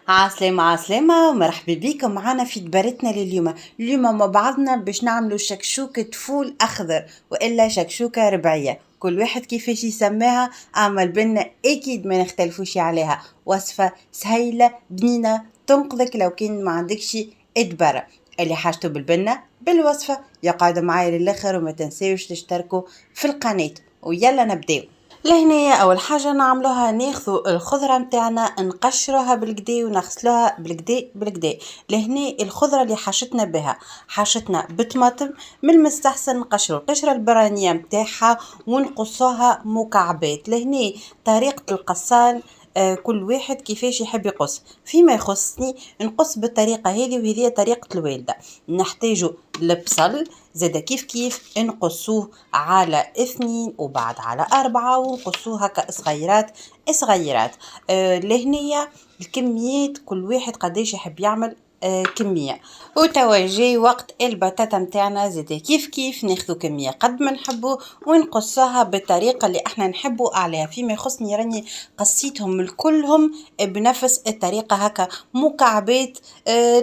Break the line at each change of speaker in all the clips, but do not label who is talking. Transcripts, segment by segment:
عسلامة عسلامة ومرحبا بكم معنا في دبرتنا اليوم مع بعضنا باش نعملوا شكشوكة فول أخضر وإلا شكشوكة ربعية، كل واحد كيفاش يسميها أما البنة أكيد ما نختلفوش عليها. وصفة سهيلة بنينة تنقذك لو كان ما عندكش ادبرة. اللي حاجته بالبنة بالوصفة يقعد معايا للآخر، وما تنسيوش تشتركوا في القناة ويلا نبداو. لهنا اول حاجه نعملوها ناخذوا الخضره متاعنا نقشروها بالكدا ونغسلوها بالكدا. لهنا الخضره اللي حاشتنا بها حاشتنا بطماطم، من المستحسن نقشروا القشره البرانيه متاعها ونقصوها مكعبات. لهنا طريقه القصان كل واحد كيفاش يحب يقص. فيما يخصني نقص بالطريقه هذه، وهذه طريقه الوالده. نحتاجوا البصل زادا كيف نقصوه على 2 وبعد على 4 ونقصوه هكا صغيرات. لهنية الكميات كل واحد قداش يحب يعمل كمية. وتوا جاي وقت البطاطا متاعنا زادا كيف ناخذو كمية قد ما نحبو ونقصوها بالطريقة اللي احنا نحبو عليها. فيما يخصني راني قصيتهم الكلهم بنفس الطريقة هكا مكعبات،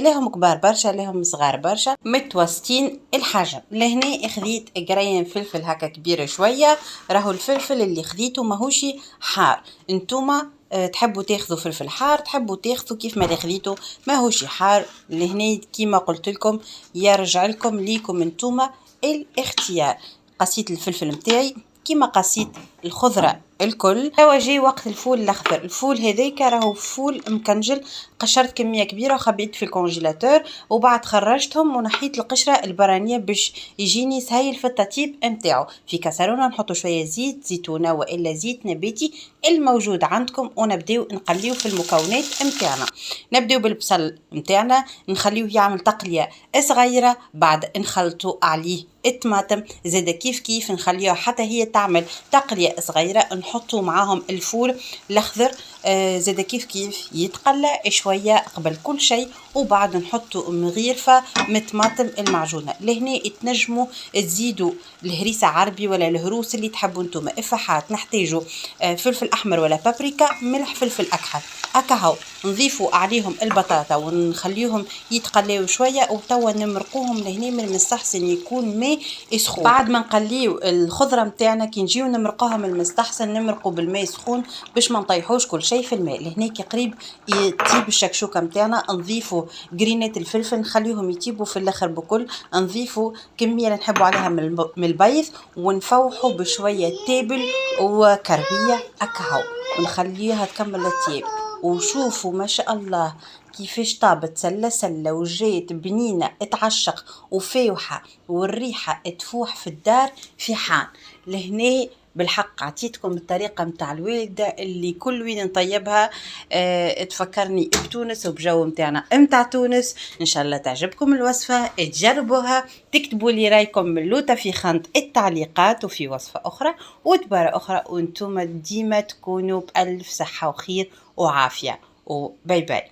لهم كبار برشا لهم صغار برشا متوسطين الحجم. لهنا اخذيت قرين فلفل هكا كبيرة شوية، راهو الفلفل اللي خذيته ماهوش حار. انتوما تحبوا تاخذوا فلفل حار تحبوا تاخذوا كيف ما خذيتوا ماهوش حار. لهنا كيما قلت لكم يرجع لكم ليكم انتوما الاختيار. قصيت الفلفل متاعي كيما قصيت الخضرة الكل. توا جاي وقت الفول الاخضر. الفول هذاك راهو فول مكنجل، قشرت كميه كبيره وخبيت في الكونجيلاتور، وبعد خرجتهم ونحيت القشره البرانيه باش يجيني سهيل في التطيب نتاعو. في كاسرونه نحط شويه زيت زيتونه والا زيت نباتي الموجود عندكم، ونبداو نقليو في المكونات نتاعنا. نبداو بالبصل نتاعنا نخليوه يعمل تقليه صغيره، بعد نخلطوا عليه الطماطم زادا كيف نخليها حتى هي تعمل تقليه صغيره. نحطوا معاهم الفول الاخضر زادا كيف يتقلى شويه قبل كل شيء، وبعد نحطوا مغيرفه من طماطم المعجونه. لهنا تنجموا تزيدوا الهريسه عربي ولا الهروس اللي تحبوا نتوما. افاحات نحتاجوا فلفل احمر ولا بابريكا، ملح فلفل اكحل. هكا نضيفوا عليهم البطاطا ونخليهم يتقليوا شويه، وتوا نمرقوهم. لهنا من المستحسن يكون ماء سخون. بعد ما نقليو الخضره نتاعنا كي نجيو نمرقوها من المستحسن نمرقوا بالماء سخون باش ما نطيحوش كل شيء في الماء. لهنا قريب يطيب الشكشوكه نتاعنا نضيفوا قرينات الفلفل نخليهم يطيبوا في الاخر بكل. نضيفوا كميه اللي نحبوا عليها من البيض، ونفوحوا بشويه تابل وكربيه هكا ونخليها تكمل الطياب. وشوفوا ما شاء الله كيفاش طابت سلة وجيت بنينة اتعشق وفاوحة والريحة تفوح في الدار في حان. لهنا بالحق عطيتكم الطريقة متاع الوالدة اللي كل وين نطيبها تفكرني بتونس وبجو متاعنا متاع تونس. ان شاء الله تعجبكم الوصفة، تجربوها، تكتبوا لي رايكم ملوطة في خانة التعليقات وفي وصفة اخرى ودبارة اخرى، وانتم ديما تكونوا بألف صحة وخير وعافية، وباي باي.